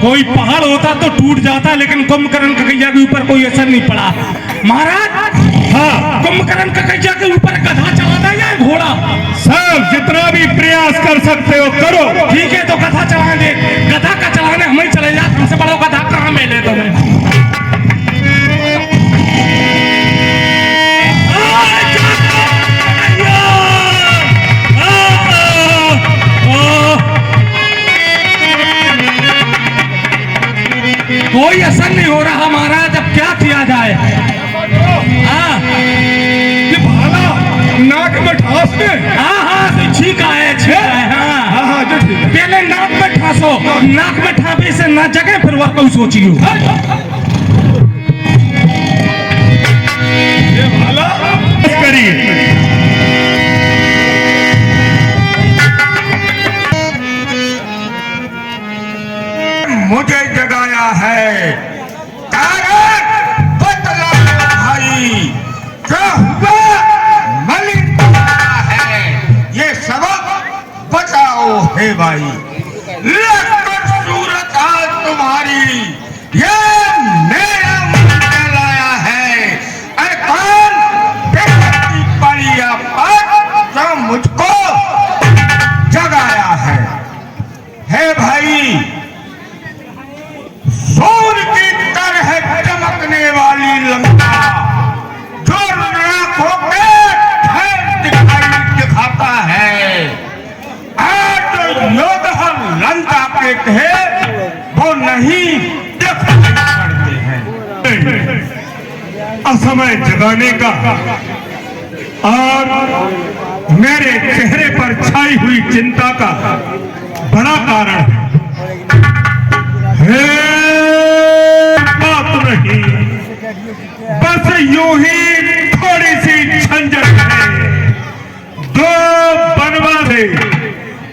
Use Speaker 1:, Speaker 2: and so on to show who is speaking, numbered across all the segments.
Speaker 1: कोई पहाड़ होता तो टूट जाता, लेकिन कुंभकर्ण ककैया के ऊपर कोई असर नहीं पड़ा। महाराज,
Speaker 2: हाँ,
Speaker 1: कुंभकर्ण ककैया के ऊपर गधा चलाना या घोड़ा?
Speaker 2: सब जितना भी प्रयास कर सकते हो करो।
Speaker 1: ठीक है, तो गधा चला दे। गधा का चलाने हम ही चले जाते, हमसे बड़ा गधा कहाँ मिले तुम्हें? कोई असर नहीं हो रहा महाराज, अब क्या किया जाए? हाँ,
Speaker 2: ये भाला नाक में ठास दे।
Speaker 1: हाँ, तो ठीक है, ठीक है। हाँ,
Speaker 2: हाँ, जो ठीक है।
Speaker 1: पहले नाक में ठासो, नाक में ठापे से ना जगे, फिर वह कोई सोचियो।
Speaker 2: ये भाला करिए।
Speaker 3: मुझे जगाया है, बतला भाई, क्या हुआ? मलिन है, ये सबक बताओ हे भाई। लगकर सूरत आज तुम्हारी, ये मेरा मुझे लाया है। अरे कौन बेटी पड़िया पर जो मुझको जगाया है? हे भाई, सूर्य की तरह चमकने वाली लंका, जो आंखों के दिखाता है, आज योद्धा लंका के थे वो नहीं दिखाई पड़ते हैं।
Speaker 2: असमय जगाने का और मेरे चेहरे पर छाई हुई चिंता का बड़ा कारण है। बात नहीं, बस यूं ही थोड़ी सी झंझट है। दो बनवा से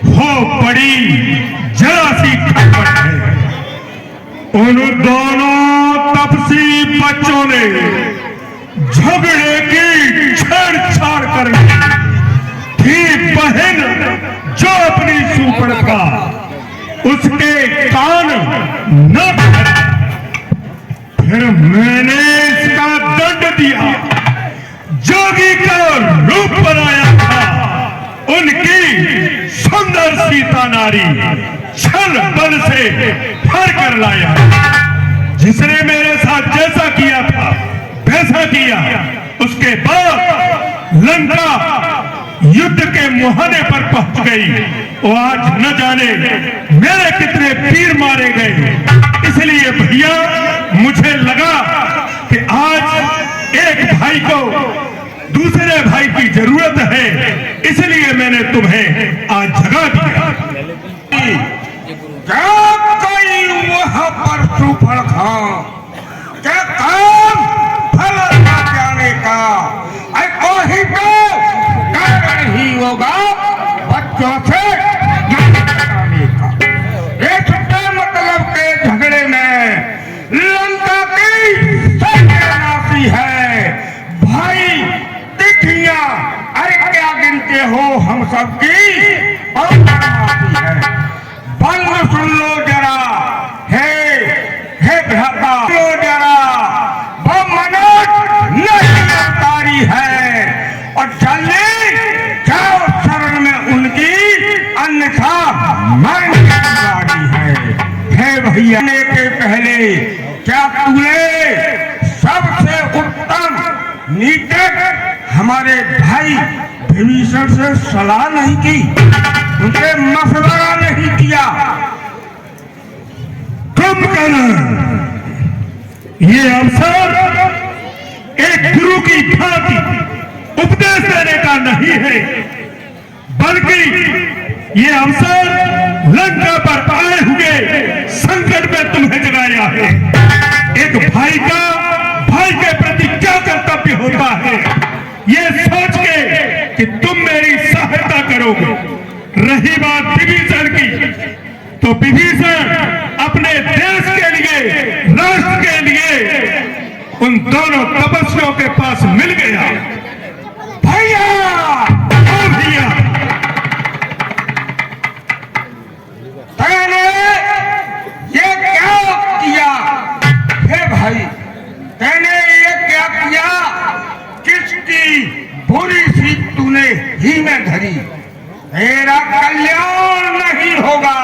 Speaker 2: हो पड़ी जरा सी खटपट है। उन दोनों तपसी बच्चों ने झगड़े की छेड़छाड़ कर थी बहन जो अपनी सुपर्णखा उसके कान न भरे। फिर मैंने इसका दंड दिया। जोगी का रूप बनाया था उनकी सुंदर सीता नारी, छल बल से भर कर लाया। जिसने मेरे साथ जैसा किया था वैसा किया। उसके बाद लंका युद्ध के मुहाने पर पहुंच गई। वो आज न जाने मेरे कितने तीर मारे गए। इसलिए भैया मुझे लगा कि आज एक भाई को दूसरे भाई की जरूरत है, इसलिए मैंने तुम्हें आज जगा दिया।
Speaker 3: क्या कोई वहां पर सुपर्णखा क्या काम फल जाने का कोई तो कारण ही होगा बच्चों से जाने का। एक मतलब के झगड़े में लंका की सत्यानाशी है। भाई तिथियां अरे क्या गिनते हो हम सबकी बदमाशी है। बंद सुन लो जरा, हे भ्राता सुन लो जरा, वो मनोज नहीं अवतारी है और जल्दी जाओ शरण में उनकी, अन्यथा मरने की बारी है। हे भैया के पहले क्या तूने सबसे उत्तम नीतिक हमारे भाई विभीषण से सलाह नहीं की, उनसे मशवरा नहीं किया?
Speaker 2: कुंभकर्ण, ये अवसर एक गुरु की भांति उपदेश देने का नहीं है, बल्कि ये अवसर लंका पर आए हुए संकट में तुम्हें जगाया है। एक भाई का भाई के प्रति क्या कर्तव्य होता है, ये सोच के कि तुम मेरी सहायता करोगे। रही बात विभीषण की, तो विभीषण अपने देश के लिए, राष्ट्र के लिए उन दोनों तपस्वियों के पास मिल गया।
Speaker 3: भैया
Speaker 2: भैया,
Speaker 3: मैंने ये क्या घी में धरी, तेरा कल्याण नहीं होगा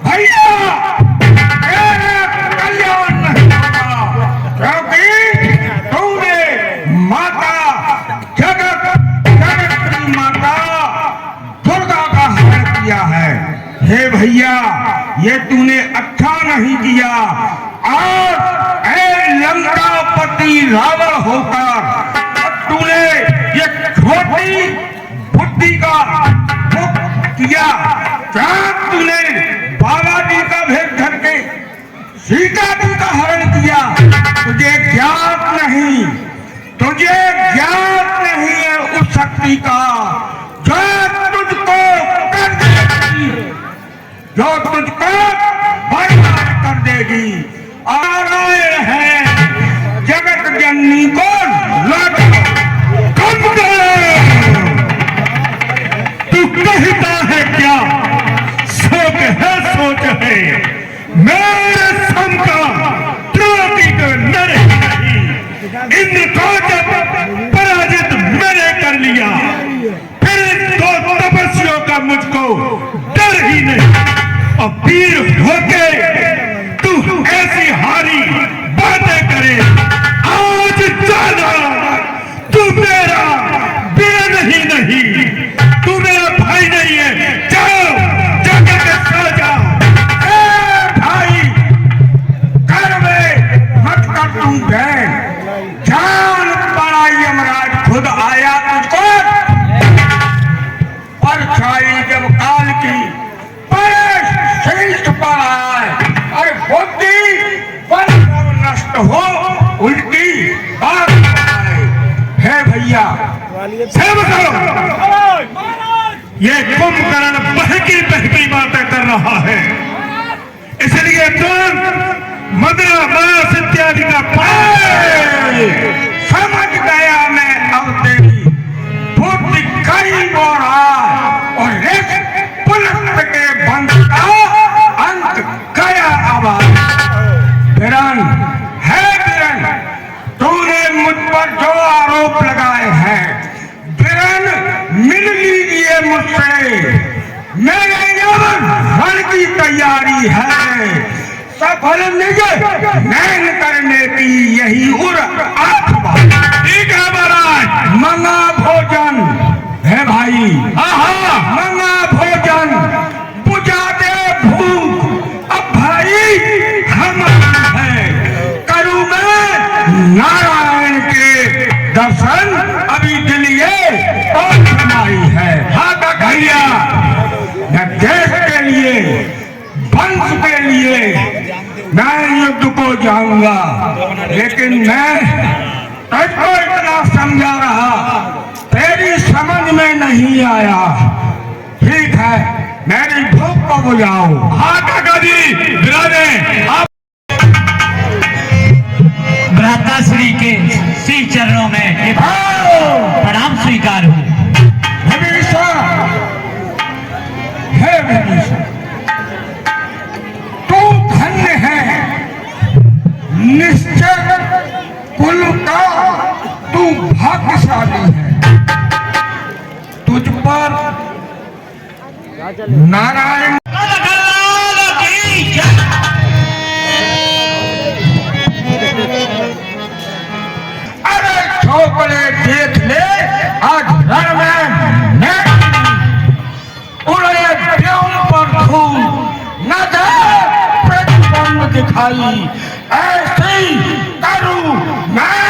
Speaker 3: भैया, तेरा कल्याण नहीं होगा, क्योंकि तूने माता जगत की माता दुर्गा का हरण किया है। हे भैया, ये तूने अच्छा नहीं किया। और ऐ लंकापति रावण होकर तूने ये छोटी बुद्धि का मुख किया। क्या तूने बाबा जी का भेद धर के सीता जी का हरण किया? तुझे ज्ञात नहीं, तुझे ज्ञात नहीं है उस शक्ति का जो तुझको कर देगी, जो तुझको बर्बाद कर देगी। नारायण है जगत जननी को लौट कम कर।
Speaker 2: तू कहता है क्या? सोच है मेरे सम का द्रौपदी को नर नहीं। इंद्र को जब पराजित मैंने कर लिया, फिर दो तपस्वियों का मुझको डर ही नहीं। और वीर होके तू ऐसी हारी बातें करे। आज जाना तू मेरा बेन ही नहीं, तू मेरा भाई नहीं है। जाओ जाकर के सो जाओ।
Speaker 3: भाई घर में मत कर तू बहन, जान पड़ा यमराज खुद आया तुझको। परछाई जब काल की श्रेष्ठ पर आए, अरे बुद्धि पर नष्ट हो, उल्टी बात आए। है भैया
Speaker 2: ये कुंभकर्ण बहकी बहकी बातें कर रहा है, इसलिए तुम मदरा मास इत्यादि का
Speaker 3: समझ गया मैं अब तेरी बुद्धि कई और और पुलिस के बंद का अंत गया। आवाज बिरन है, बिरन तूने मुझ पर जो आरोप लगाए हैं, बिरन मिल लीजिए मुझसे। मेरे रण की तैयारी है, सफल निज नैन करने की यही उर आत्मा।
Speaker 2: ठीक है महाराज,
Speaker 3: मंगा भोजन है भाई। मंगा भोजन, बुझा दे भूख। अब भाई हम है, करूं मैं नारायण के दर्शन अभी दिलिए और सुनाई है। हाँ भैया, मैं देश के लिए, वंश के लिए मैं युद्ध को जाऊंगा, लेकिन मैं तुझको इतना समझा रहा, तेरी समझ में नहीं आया। ठीक है, मेरी भूख को बुझाओ।
Speaker 2: हाँ काका जी, विराजे आप
Speaker 4: भ्राताश्री के श्री चरणों में प्रणाम स्वीकार हूँ।
Speaker 3: विभीषण, हे विभीषण, तू धन्य है, निश्चय कुल का तू भाग्यशाली है। तुझ पर नारायण अरे छोकरे देख ले, आज रण में मैं उड़े प्यों पर धूल न जाए प्रतिबंध दिखाई। ऐसी करूं मैं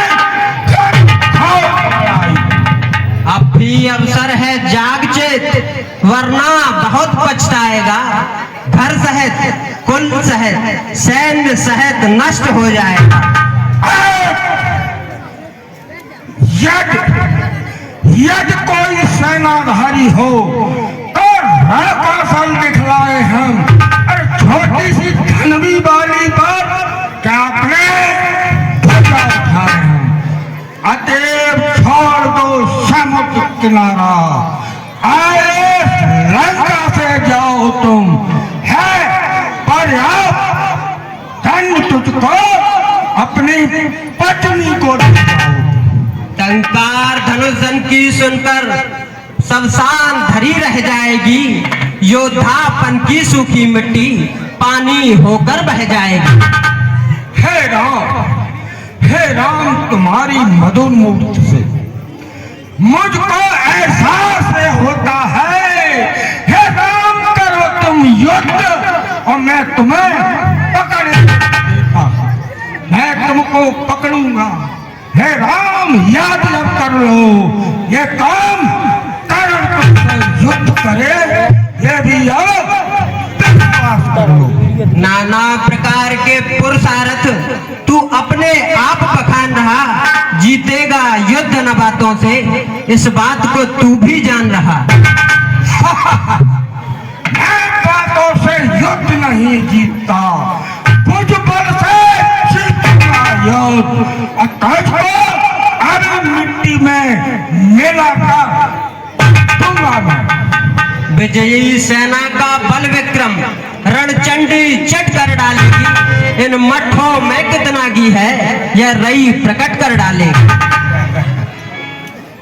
Speaker 4: अब भी अवसर है जाग चेत, वरना बहुत पछताएगा। घर सहित कुल सहित सैन्य सहित नष्ट हो जाएगा।
Speaker 3: यदि कोई सेनाधारी हो तो रणकौशल दिखलाए हम। अरे छोटी सी धनवी वाली पर क्या अपने ध्वजा उठाए हम। अतएव छोड़ दो समुद्र किनारा, आए लंका से जाओ तुम, है पर्याप्त दंड तुझको अपनी पत्नी को।
Speaker 4: टंकार धनुषन की सुनकर शमशान धरी रह जाएगी, योद्धापन की सूखी मिट्टी पानी होकर बह जाएगी।
Speaker 3: हे राम, तुम्हारी मधुर मूर्ति से मुझको एहसास होता है। हे राम, करो तुम युद्ध और मैं तुम्हें पकड़ लेता, मैं तुमको पकड़ूंगा। हे राम, याद न कर लो, ये काम करण तुमसे युद्ध करे, ये भी अब विश्वास कर लो।
Speaker 4: नाना प्रकार के पुरुषार्थ तू अपने आप बखान रहा, जीतेगा युद्ध न बातों से, इस बात को तू भी जान रहा।
Speaker 3: मैं बातों से युद्ध नहीं जीतता, कुछ बल से जीतूंगा युद्ध। और तुझको अब मिट्टी में मिलाकर दूंगा मैं।
Speaker 4: विजयी सेना का बल विक्रम रणचंडी चट कर डालेगी, इन मठों में कितना घी है यह रई प्रकट कर डालेगी।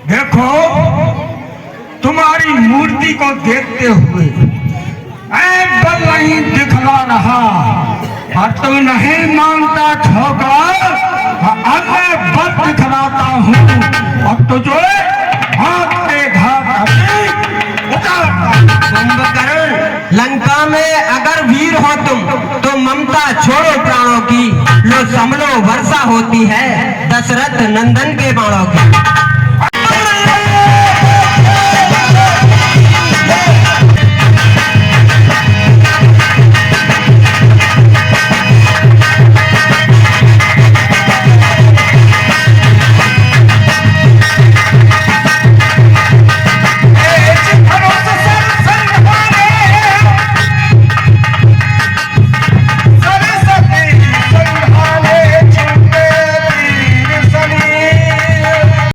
Speaker 3: देखो, तुम्हारी मूर्ति को देखते हुए मैं बल नहीं दिखला रहा, और तू नहीं मानता ठोकर, अब मैं बल दिखलाता हूँ और तुझे हाथ पे घात उतारता।
Speaker 4: कुंभकर्ण, लंका में अगर वीर हो तुम तो ममता छोड़ो प्राणों की, लो संभलो वर्षा होती है दशरथ नंदन के बाणों की।